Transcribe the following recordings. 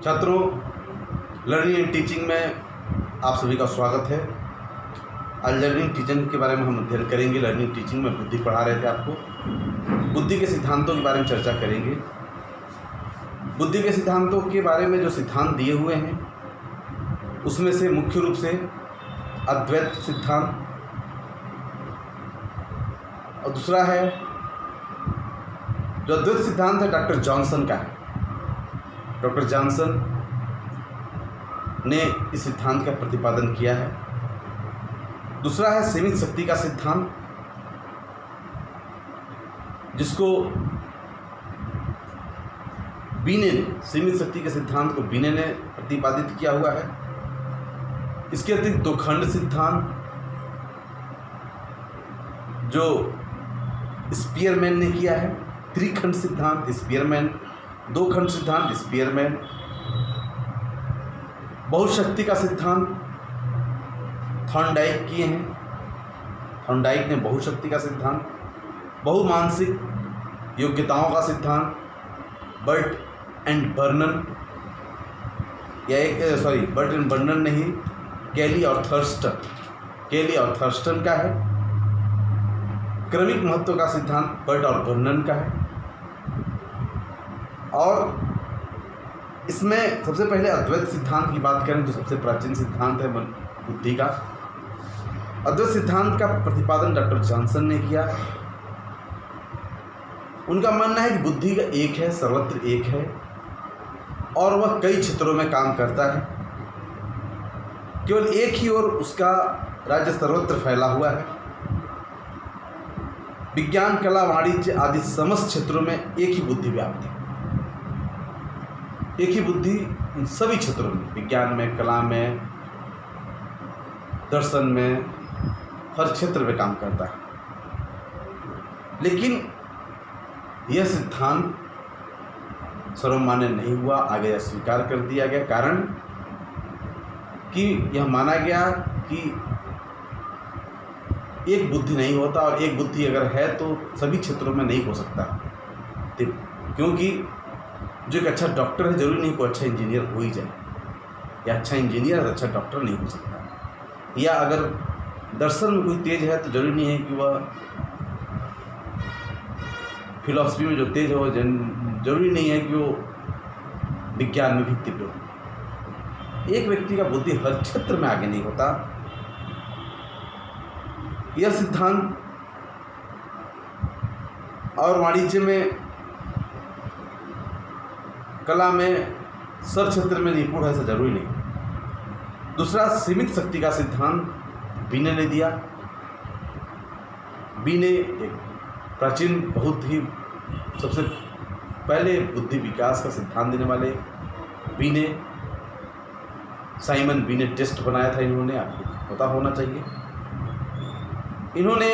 छात्रों, learning and teaching में आप सभी का स्वागत है। आज लर्निंग टीचिंग के बारे में हम अध्ययन करेंगे। लर्निंग टीचिंग में बुद्धि पढ़ा रहे थे आपको। बुद्धि के सिद्धांतों के बारे में चर्चा करेंगे। बुद्धि के सिद्धांतों के बारे में जो सिद्धांत दिए हुए हैं उसमें से मुख्य रूप से अद्वैत सिद्धांत और दूसरा है जो अद्वैत सिद्धांत है डॉक्टर जॉनसन का है। डॉक्टर जॉनसन ने इस सिद्धांत का प्रतिपादन किया है। दूसरा है सीमित शक्ति का सिद्धांत, जिसको बीने ने सीमित शक्ति के सिद्धांत को बीने ने प्रतिपादित किया हुआ है। इसके अतिरिक्त दो खंड सिद्धांत जो स्पीयरमैन ने किया है, त्रिखंड सिद्धांत स्पीयरमैन, दो खंड सिद्धांत स्पीयरमैन, बहुशक्ति का सिद्धांत थॉर्नडाइक किए हैं। थॉर्नडाइक ने बहुशक्ति का सिद्धांत, बहुमानसिक योग्यताओं का सिद्धांत बर्ट एंड बर्नन, या बर्ट एंड बर्नन नहीं, केली और थर्स्टन का है। क्रमिक महत्व का सिद्धांत बर्ट और बर्नन का है। और इसमें सबसे पहले अद्वैत सिद्धांत की बात करें जो सबसे प्राचीन सिद्धांत है बुद्धि का। अद्वैत सिद्धांत का प्रतिपादन डॉक्टर जॉनसन ने किया। उनका मानना है कि बुद्धि का एक है, सर्वत्र एक है और वह कई क्षेत्रों में काम करता है। केवल एक ही ओर उसका राज्य सर्वत्र फैला हुआ है। विज्ञान, कला, वाणिज्य आदि समस्त क्षेत्रों में एक ही बुद्धि व्याप्त है। एक ही बुद्धि इन सभी क्षेत्रों में, विज्ञान में, कला में, दर्शन में, हर क्षेत्र में काम करता है। लेकिन यह सिद्धांत सर्वमान्य नहीं हुआ, आगे अस्वीकार कर दिया गया। कारण कि यह माना गया कि एक बुद्धि नहीं होता और एक बुद्धि अगर है तो सभी क्षेत्रों में नहीं हो सकता। क्योंकि जो एक अच्छा डॉक्टर है जरूरी नहीं कोई अच्छा इंजीनियर हो ही जाए, या अच्छा इंजीनियर अच्छा डॉक्टर नहीं हो सकता। या अगर दर्शन में कोई तेज है तो जरूरी नहीं है कि वह फिलॉसफी में जो तेज हो, जरूरी नहीं है कि वो विज्ञान में भी तीव्र हो। एक व्यक्ति का बुद्धि हर क्षेत्र में आगे नहीं होता। यह सिद्धांत और वाणिज्य में, कला में, सब क्षेत्र में निपुण है ऐसा जरूरी नहीं। दूसरा सीमित शक्ति का सिद्धांत बीने ने दिया। बीने एक प्राचीन, बहुत ही सबसे पहले बुद्धि विकास का सिद्धांत देने वाले बीने, साइमन बीने टेस्ट बनाया था इन्होंने, आपको पता होना चाहिए। इन्होंने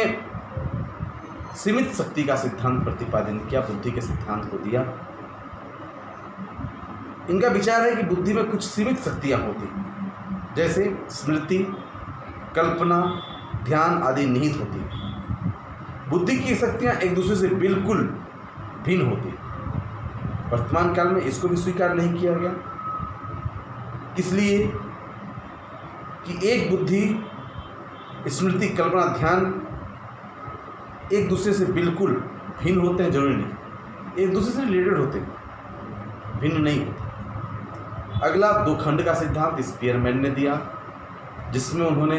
सीमित शक्ति का सिद्धांत प्रतिपादन किया, बुद्धि के सिद्धांत को दिया। इनका विचार है कि बुद्धि में कुछ सीमित शक्तियाँ होती हैं, जैसे स्मृति, कल्पना, ध्यान आदि निहित होती हैं। बुद्धि की शक्तियाँ एक दूसरे से बिल्कुल भिन्न होती हैं। वर्तमान काल में इसको भी स्वीकार नहीं किया गया, इसलिए कि एक बुद्धि, स्मृति, कल्पना, ध्यान एक दूसरे से बिल्कुल भिन्न होते हैं, जरूरी नहीं, एक दूसरे से रिलेटेड होते हैं, भिन्न नहीं होते। अगला दो खंड का सिद्धांत स्पीयरमैन ने दिया, जिसमें उन्होंने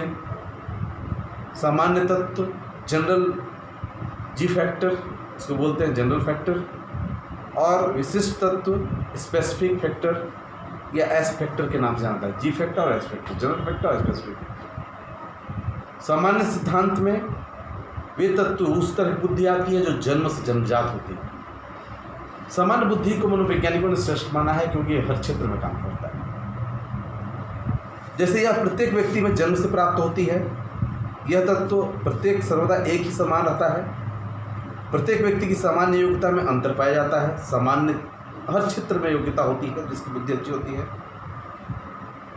सामान्य तत्व, जनरल जी फैक्टर, इसको बोलते हैं जनरल फैक्टर, और विशिष्ट तत्व, स्पेसिफिक फैक्टर या एस फैक्टर के नाम से जानता है। जी फैक्टर और एस फैक्टर, जनरल फैक्टर और स्पेसिफिक। सामान्य सिद्धांत में वे तत्व उस तरह की बुद्धि आती है जो जन्म से जन्मजात होती है। सामान्य बुद्धि को मनोवैज्ञानिकों ने श्रेष्ठ माना है क्योंकि ये हर क्षेत्र में काम करता है। जैसे यह प्रत्येक व्यक्ति में जन्म से प्राप्त होती है, यह तत्व प्रत्येक सर्वदा एक ही समान रहता है। प्रत्येक व्यक्ति की सामान्य योग्यता में अंतर पाया जाता है। सामान्य हर क्षेत्र में योग्यता होती है जिसकी बुद्धि अच्छी होती है।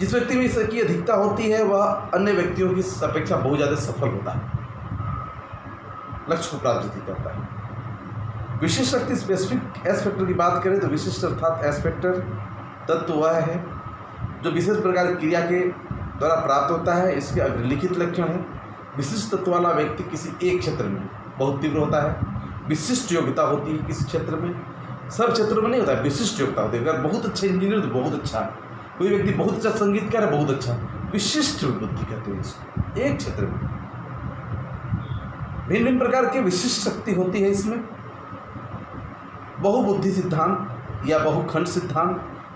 जिस व्यक्ति में इसकी अधिकता होती है वह अन्य व्यक्तियों की अपेक्षा बहुत ज़्यादा सफल होता है, लक्ष्य को प्राप्त करता है। विशिष्ट शक्ति स्पेसिफिक एस फैक्टर की बात करें तो विशिष्ट अर्थात एस फैक्टर तत्व वह है जो विशेष प्रकार की क्रिया के द्वारा प्राप्त होता है। इसके अग्रलिखित लक्षण है। विशिष्ट तत्व वाला व्यक्ति किसी एक क्षेत्र में बहुत तीव्र होता है। विशिष्ट योग्यता होती है किसी क्षेत्र में, सब क्षेत्रों में नहीं होता है, विशिष्ट योग्यता होती है। अगर बहुत अच्छा इंजीनियर तो बहुत अच्छा, कोई व्यक्ति बहुत अच्छा संगीतकार है बहुत अच्छा, विशिष्ट बुद्धि कहते हैं इसको। एक क्षेत्र में भिन्न भिन्न प्रकार की विशिष्ट शक्ति होती है। इसमें बहुबुद्धि सिद्धांत या बहुखंड सिद्धांत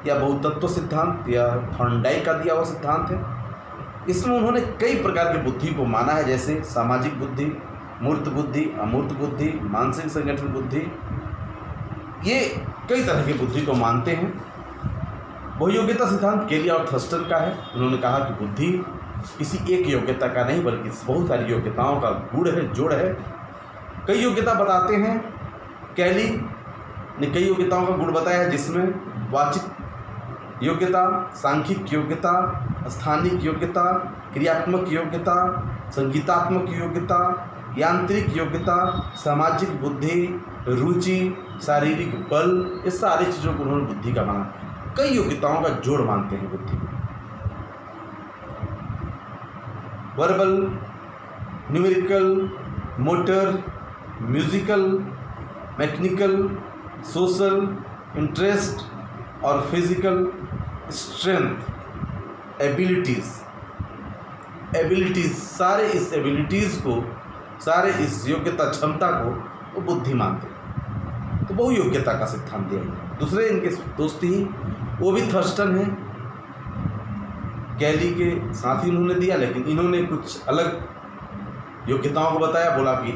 या बहुतत्व सिद्धांत या थॉर्नडाइक का दिया हुआ सिद्धांत है। इसमें उन्होंने कई प्रकार की बुद्धि को माना है, जैसे सामाजिक बुद्धि, मूर्त बुद्धि, अमूर्त बुद्धि, मानसिक संगठन बुद्धि। ये कई तरह की बुद्धि को मानते हैं। बहुयोग्यता सिद्धांत केली और थर्स्टन का है। उन्होंने कहा कि बुद्धि किसी एक योग्यता का नहीं बल्कि बहुत सारी योग्यताओं का गुण है, जोड़ है। कई योग्यता बताते हैं। केली ने कई योग्यताओं का गुण बताया है, जिसमें वाचिक योग्यता, सांख्यिक योग्यता, स्थानिक योग्यता, क्रियात्मक योग्यता, संगीतात्मक योग्यता, यांत्रिक योग्यता, सामाजिक बुद्धि, रुचि, शारीरिक बल, ये सारी चीज़ों को उन्होंने बुद्धि का माना। कई योग्यताओं का जोड़ मानते हैं बुद्धि। Verbal, numerical, motor, musical, mechanical, social, interest और फिजिकल स्ट्रेंथ, एबिलिटीज़, सारे इस एबिलिटीज़ को, सारे इस योग्यता क्षमता को वो बुद्धि मानते हैं। तो बहु योग्यता का सिद्धांत दिया गया। दूसरे इनके दोस्ती ही वो भी थर्स्टन है, केली के साथ ही उन्होंने दिया, लेकिन इन्होंने कुछ अलग योग्यताओं को बताया। बोला कि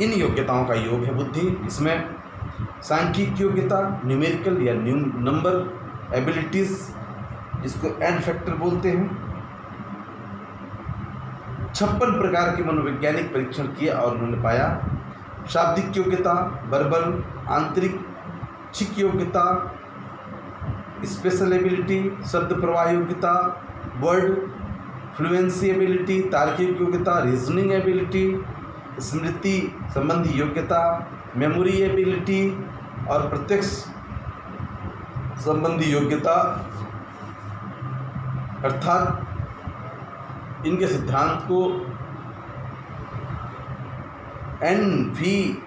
इन योग्यताओं का योग है बुद्धि। इसमें सांख्यिक योग्यता, न्यूमेरिकल या नंबर एबिलिटीज़, जिसको एंड फैक्टर बोलते हैं। 56 प्रकार के मनोवैज्ञानिक परीक्षण किए और उन्होंने पाया शाब्दिक योग्यता, वर्बल, आंतरिक छिक योग्यता, स्पेशल एबिलिटी, शब्द प्रवाह योग्यता, वर्ड फ्लुएंसी एबिलिटी, तार्किक योग्यता, रीजनिंग एबिलिटी, स्मृति संबंधी योग्यता, मेमोरी एबिलिटी और प्रत्यक्ष संबंधी योग्यता। अर्थात इनके सिद्धांत को NVSWRMP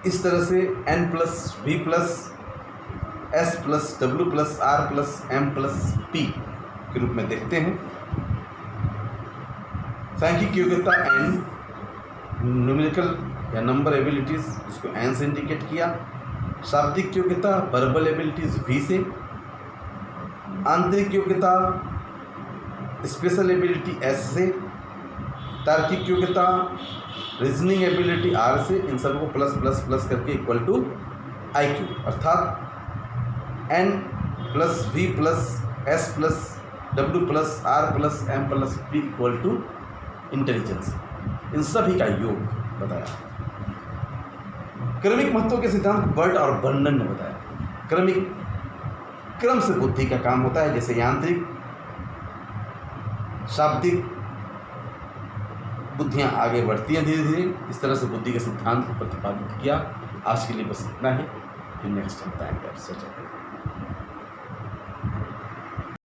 इस तरह से N+V+S+W+R+M+P के रूप में देखते हैं। सांख्यिक योग्यता N, न्यूमेरिकल या नंबर एबिलिटीज़, जिसको N से इंडिकेट किया। शाब्दिक योग्यता वर्बल एबिलिटीज़ V से। आंतरिक योग्यता स्पेशल एबिलिटी S से। तार्किक योग्यता रीजनिंग एबिलिटी R से। इन सबको प्लस प्लस प्लस करके इक्वल टू IQ, अर्थात N+V+S+W+R+M+P इक्वल टू इंटेलिजेंस। इन सभी का योग बताया। क्रमिक महत्व के सिद्धांत बर्ट और बर्नन ने बताया। क्रम से बुद्धि का काम होता है, जैसे यांत्रिक, शाब्दिक बुद्धियां आगे बढ़ती हैं धीरे धीरे। इस तरह से बुद्धि के सिद्धांत को प्रतिपादित किया। आज के लिए बस इतना ही। फिर नेक्स्ट टाइम चर्चा करेंगे।